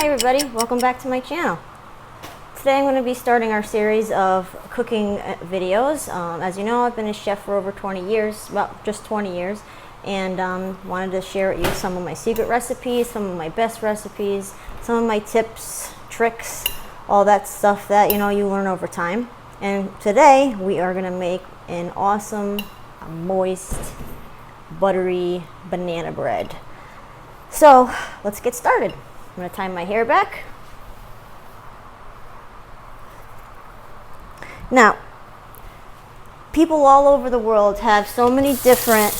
Hi everybody, welcome back to my channel. Today I'm going to be starting our series of cooking videos. As you know, I've been a chef for over 20 years, well, just 20 years, and wanted to share with you some of my secret recipes, some of my best recipes, some of my tips, tricks, all that stuff that you learn over time. And today we are going to make an awesome, moist, buttery banana bread. So let's get started. I'm going to tie my hair back. Now, people all over the world have so many different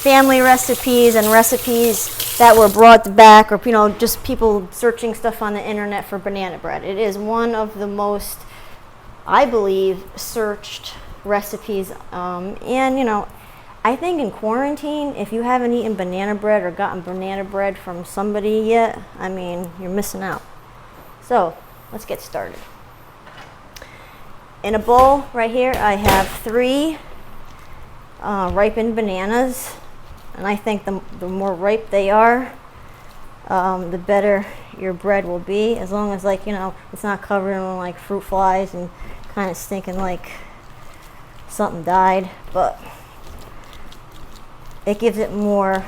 family recipes and recipes that were brought back, or just people searching stuff on the internet for banana bread. It is one of the most, I believe, searched recipes, and I think in quarantine, if you haven't eaten banana bread or gotten banana bread from somebody yet, I mean, you're missing out. So let's get started. In a bowl right here, I have 3 ripened bananas, and I think the more ripe they are, the better your bread will be, as long as it's not covered in like fruit flies and kind of stinking like something died. But it gives it more,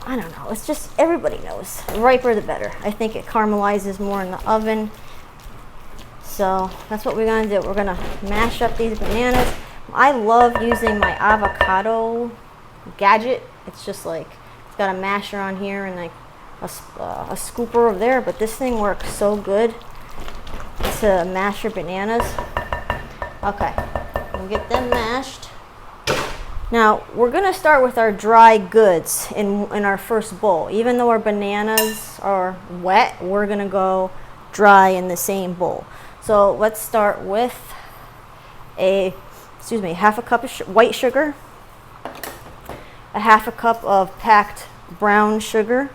I don't know, it's just, everybody knows, the riper the better. I think it caramelizes more in the oven. So that's what we're going to do. We're going to mash up these bananas. I love using my avocado gadget. It's just like, it's got a masher on here and like a scooper over there, but this thing works so good to mash your bananas. Okay, we'll get them mashed. Now, we're going to start with our dry goods in our first bowl. Even though our bananas are wet, we're going to go dry in the same bowl. So let's start with half a cup of white sugar, a half a cup of packed brown sugar,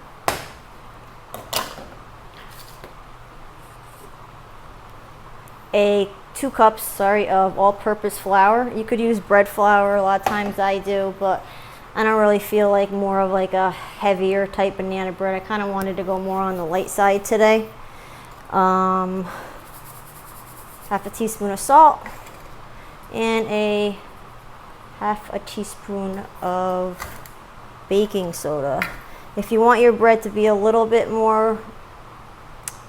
a 2 cups, of all-purpose flour. You could use bread flour, a lot of times I do, but I don't really feel like more of like a heavier type banana bread. I kind of wanted to go more on the light side today. Half a teaspoon of salt and a half a teaspoon of baking soda. If you want your bread to be a little bit more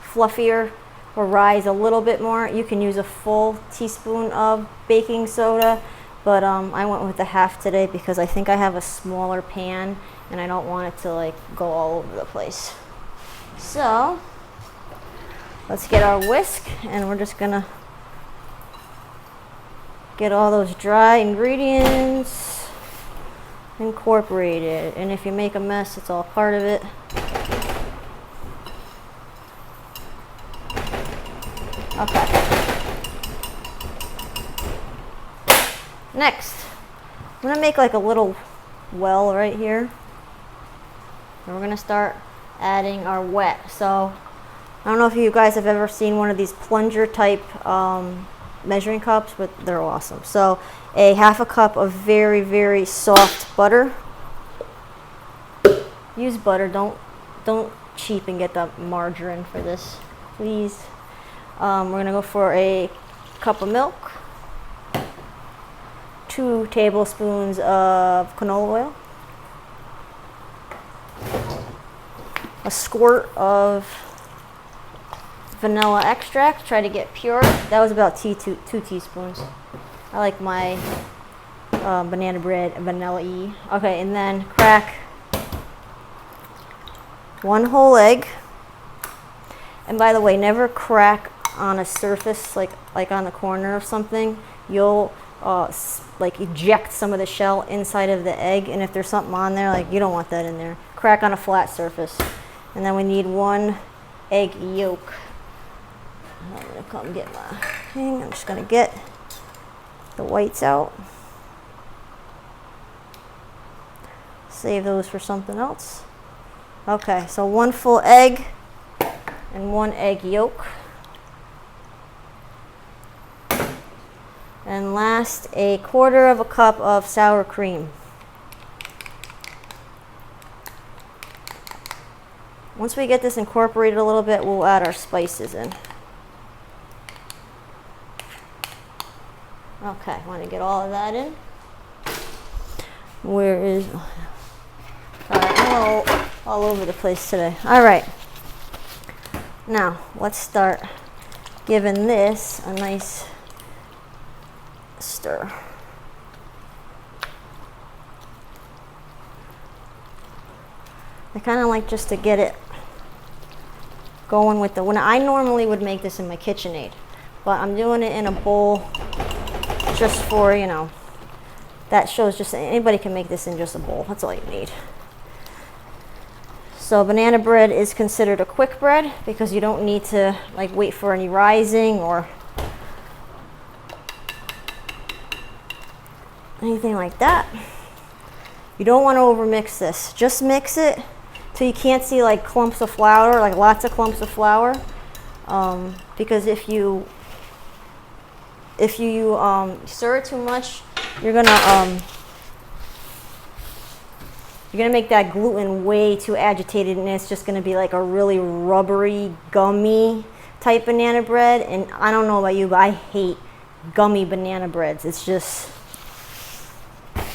fluffier or rise a little bit more, you can use a full teaspoon of baking soda, but I went with the half today because I think I have a smaller pan and I don't want it to go all over the place. So let's get our whisk, and we're just gonna get all those dry ingredients incorporated, and if you make a mess, it's all part of it. Okay. Next, I'm going to make like a little well right here. And we're going to start adding our wet. So, I don't know if you guys have ever seen one of these plunger type measuring cups, but they're awesome. So, a half a cup of very, very soft butter. Use butter. Don't cheap and get the margarine for this, please. We're going to go for a cup of milk, 2 tablespoons of canola oil, a squirt of vanilla extract. Try to get pure. That was about 2 teaspoons. I like my banana bread vanilla-y. Okay, and then crack 1 whole egg. And by the way, never crack on a surface like on the corner of something. You'll eject some of the shell inside of the egg, and if there's something on there, you don't want that in there. Crack on a flat surface. And then we need 1 egg yolk. I'm gonna come get my thing. I'm just gonna get the whites out. Save those for something else. Okay, so 1 full egg and 1 egg yolk. And last, a 1/4 cup of sour cream. Once we get this incorporated a little bit, we'll add our spices in. Okay, want to get all of that in. Where is... Sorry, I'm all over the place today. All right. Now, let's start giving this a nice stir. I kind of like just to get it going with the... When I normally would make this in my KitchenAid, but I'm doing it in a bowl just for, you know, that shows just anybody can make this in just a bowl. That's all you need. So banana bread is considered a quick bread because you don't need to like wait for any rising or anything like that. You don't want to overmix this. Just mix it till you can't see like clumps of flour, like lots of clumps of flour. Because if you stir it too much, you're gonna make that gluten way too agitated, and it's just gonna be like a really rubbery, gummy type banana bread. And I don't know about you, but I hate gummy banana breads. It's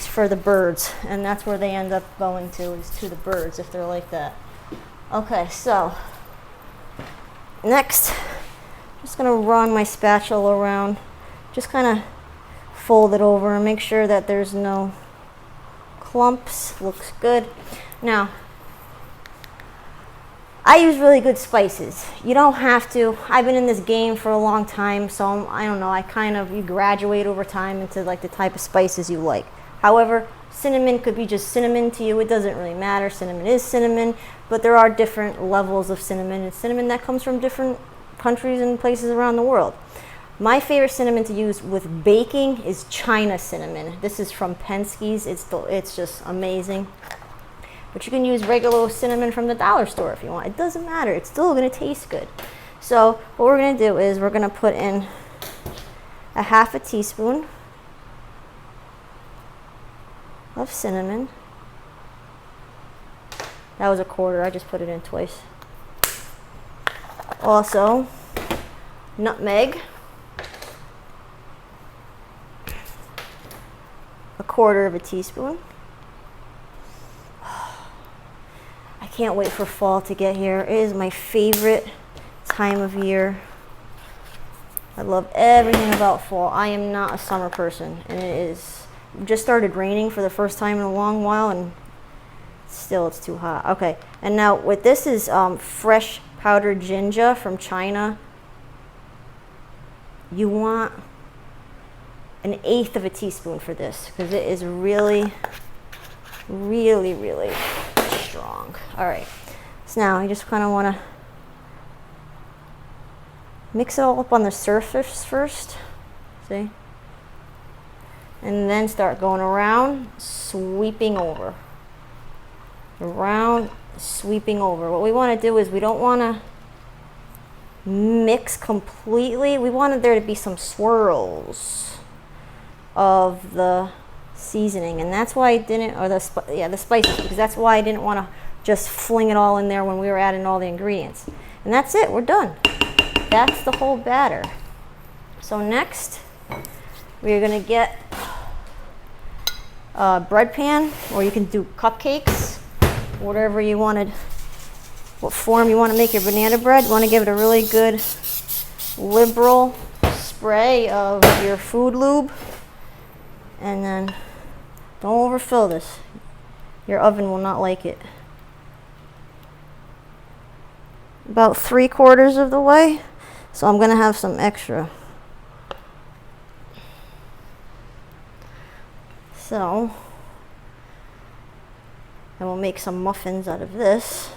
for the birds, and that's where they end up going to, is to the birds if they're like that. Okay, so next, I'm just gonna run my spatula around, just kind of fold it over and make sure that there's no clumps. Looks good. Now, I use really good spices. You don't have to. I've been in this game for a long time, so I don't know. You graduate over time into like the type of spices you like. However, cinnamon could be just cinnamon to you. It doesn't really matter. Cinnamon is cinnamon, but there are different levels of cinnamon. It's cinnamon that comes from different countries and places around the world. My favorite cinnamon to use with baking is China cinnamon. This is from Penske's. It's just amazing. But you can use regular cinnamon from the dollar store if you want. It doesn't matter. It's still going to taste good. So what we're going to do is we're going to put in a half a teaspoon of cinnamon. That was a quarter. I just put it in twice. Also, nutmeg. A quarter of a teaspoon. I can't wait for fall to get here. It is my favorite time of year. I love everything about fall. I am not a summer person, and it just started raining for the first time in a long while, and still it's too hot. Okay, and now what this is fresh powdered ginger from China. You want 1/8 of a teaspoon for this because it is really, really, really strong. All right, so now I just kind of want to mix it all up on the surface first, see? And then start going around, sweeping over. Around, sweeping over. What we want to do is we don't want to mix completely. We wanted there to be some swirls of the seasoning, and that's why I didn't, or the spices, because that's why I didn't want to just fling it all in there when we were adding all the ingredients. And that's it, we're done. That's the whole batter. So next, we're gonna get a bread pan, or you can do cupcakes, whatever you wanted, what form you want to make your banana bread. You want to give it a really good liberal spray of your food lube, and then don't overfill this. Your oven will not like it. About 3/4 of the way, so I'm going to have some extra. So, and we'll make some muffins out of this.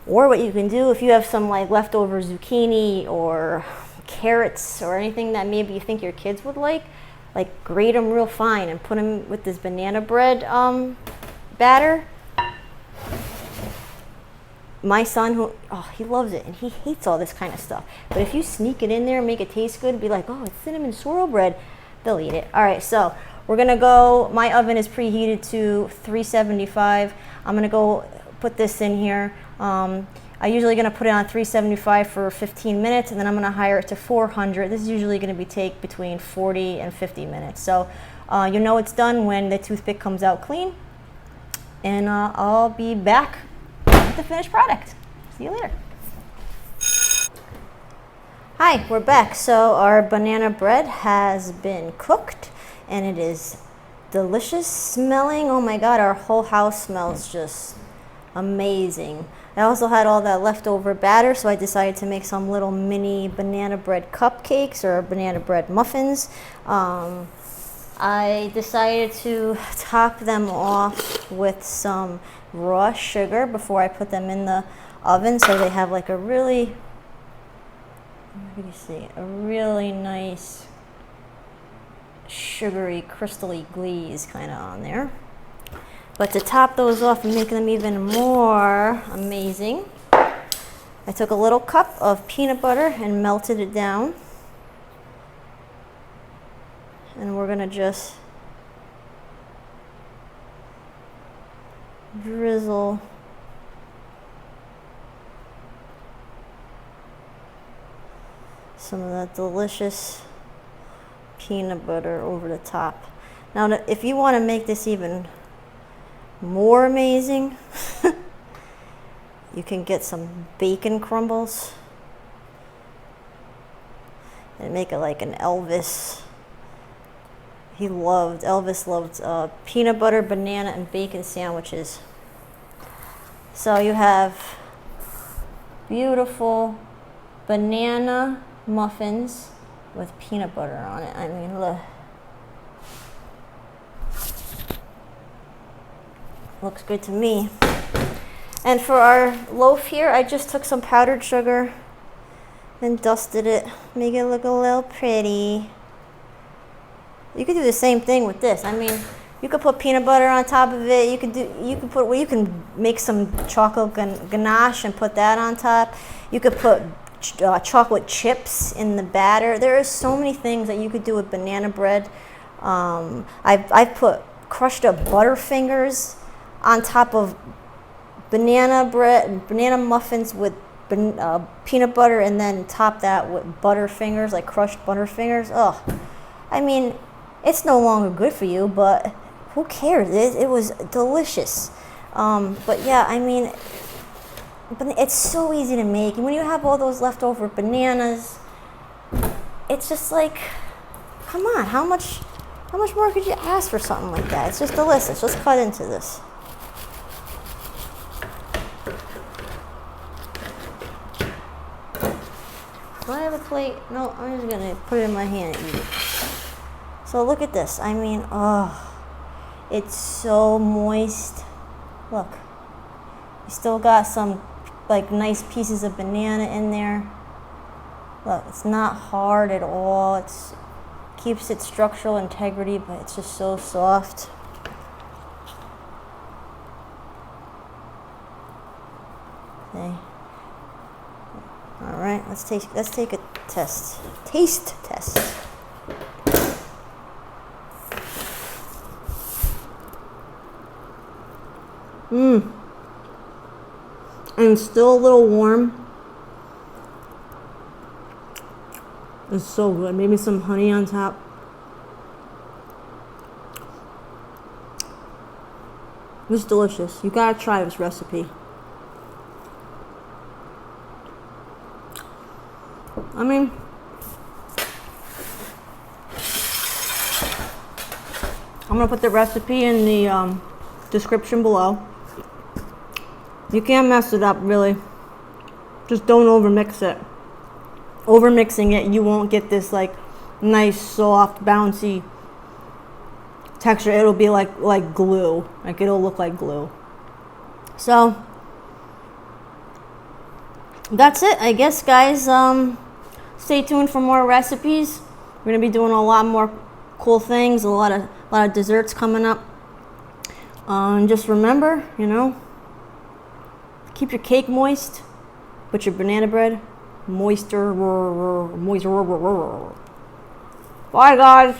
Or what you can do, if you have some like leftover zucchini or carrots or anything that maybe you think your kids would like grate them real fine and put them with this banana bread batter. My son, he loves it, and he hates all this kind of stuff. But if you sneak it in there and make it taste good, be like, oh, it's cinnamon swirl bread, they'll eat it. All right, so we're gonna go, my oven is preheated to 375. I'm gonna go put this in here. I'm usually going to put it on 375 for 15 minutes, and then I'm going to higher it to 400. This is usually going to be take between 40 and 50 minutes. So you know it's done when the toothpick comes out clean. And I'll be back with the finished product. See you later. Hi, we're back. So our banana bread has been cooked and it is delicious smelling. Oh my God, our whole house smells just amazing. I also had all that leftover batter, so I decided to make some little mini banana bread cupcakes or banana bread muffins. I decided to top them off with some raw sugar before I put them in the oven, so they have like a really, what do you see, a really nice sugary crystally glaze kind of on there. But to top those off and make them even more amazing, I took a little cup of peanut butter and melted it down. And we're gonna just drizzle some of that delicious peanut butter over the top. Now, if you want to make this even more amazing, you can get some bacon crumbles and make it like an Elvis. Elvis loved peanut butter, banana, and bacon sandwiches. So you have beautiful banana muffins with peanut butter on it. I mean, look. Looks good to me. And for our loaf here, I just took some powdered sugar and dusted it, make it look a little pretty. You could do the same thing with this. I mean, you could put peanut butter on top of it. You can make some chocolate ganache and put that on top. You could put chocolate chips in the batter. There are so many things that you could do with banana bread. I've put crushed up Butterfingers on top of banana bread, banana muffins with peanut butter, and then top that with Butterfingers, like crushed Butterfingers. Oh, I mean, it's no longer good for you, but who cares? It was delicious. But yeah, I mean, but it's so easy to make. And when you have all those leftover bananas, it's just like, come on, how much more could you ask for something like that? It's just delicious. Let's cut into this. Do I have a plate? No, I'm just gonna put it in my hand and eat it. So look at this. I mean, oh, it's so moist. Look, you still got some like nice pieces of banana in there. Look, it's not hard at all. It keeps its structural integrity, but it's just so soft. Okay. All right, let's take a taste test. And still a little warm. It's so good. Maybe some honey on top. It's delicious. You gotta try this recipe. I mean, I'm gonna put the recipe in the description below. You can't mess it up, really. Just don't overmix it. Overmixing it, you won't get this like nice, soft, bouncy texture. It'll be like glue. Like it'll look like glue. So that's it, I guess, guys. Stay tuned for more recipes. We're gonna be doing a lot more cool things. A lot of desserts coming up. And just remember, you know, keep your cake moist, but your banana bread moister. Bye, guys.